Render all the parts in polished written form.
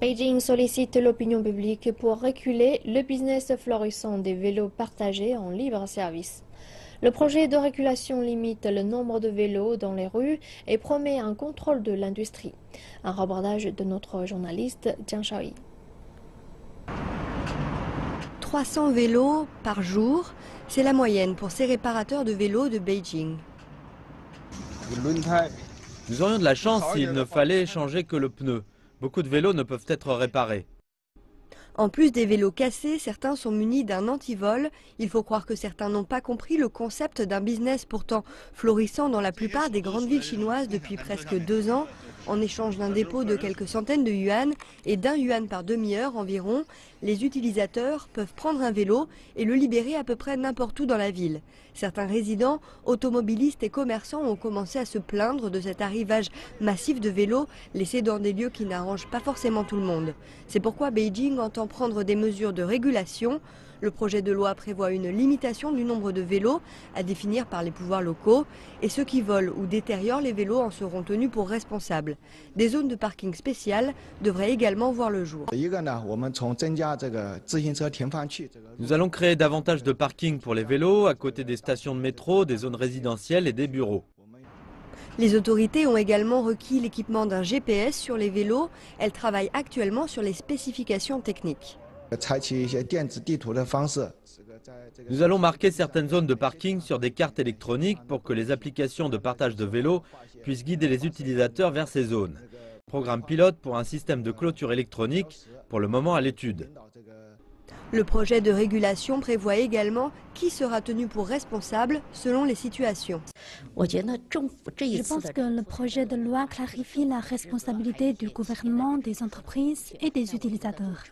Beijing sollicite l'opinion publique pour reculer le business florissant des vélos partagés en libre service. Le projet de régulation limite le nombre de vélos dans les rues et promet un contrôle de l'industrie. Un reportage de notre journaliste Jiang Shaoyi. 300 vélos par jour, c'est la moyenne pour ces réparateurs de vélos de Beijing. Nous aurions de la chance s'il ne fallait changer que le pneu. Beaucoup de vélos ne peuvent être réparés. En plus des vélos cassés, certains sont munis d'un antivol. Il faut croire que certains n'ont pas compris le concept d'un business pourtant florissant dans la plupart des grandes villes chinoises depuis presque 2 ans. En échange d'un dépôt de quelques centaines de yuan et d'1 yuan par demi-heure environ, les utilisateurs peuvent prendre un vélo et le libérer à peu près n'importe où dans la ville. Certains résidents, automobilistes et commerçants ont commencé à se plaindre de cet arrivage massif de vélos laissés dans des lieux qui n'arrangent pas forcément tout le monde. C'est pourquoi Beijing entend prendre des mesures de régulation. Le projet de loi prévoit une limitation du nombre de vélos à définir par les pouvoirs locaux et ceux qui volent ou détériorent les vélos en seront tenus pour responsables. Des zones de parking spéciales devraient également voir le jour. Nous allons créer davantage de parkings pour les vélos à côté des stations de métro, des zones résidentielles et des bureaux. Les autorités ont également requis l'équipement d'un GPS sur les vélos. Elles travaillent actuellement sur les spécifications techniques. Nous allons marquer certaines zones de parking sur des cartes électroniques pour que les applications de partage de vélos puissent guider les utilisateurs vers ces zones. Programme pilote pour un système de clôture électronique, pour le moment à l'étude. Le projet de régulation prévoit également qui sera tenu pour responsable selon les situations. Je pense que le projet de loi clarifie la responsabilité du gouvernement, des entreprises et des utilisateurs.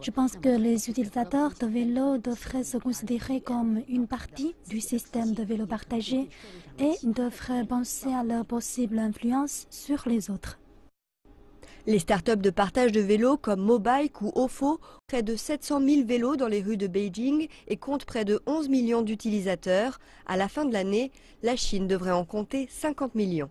Je pense que les utilisateurs de vélos devraient se considérer comme une partie du système de vélos partagés et devraient penser à leur possible influence sur les autres. Les startups de partage de vélos comme Mobike ou Ofo, près de 700 000 vélos dans les rues de Beijing et comptent près de 11 millions d'utilisateurs. À la fin de l'année, la Chine devrait en compter 50 millions.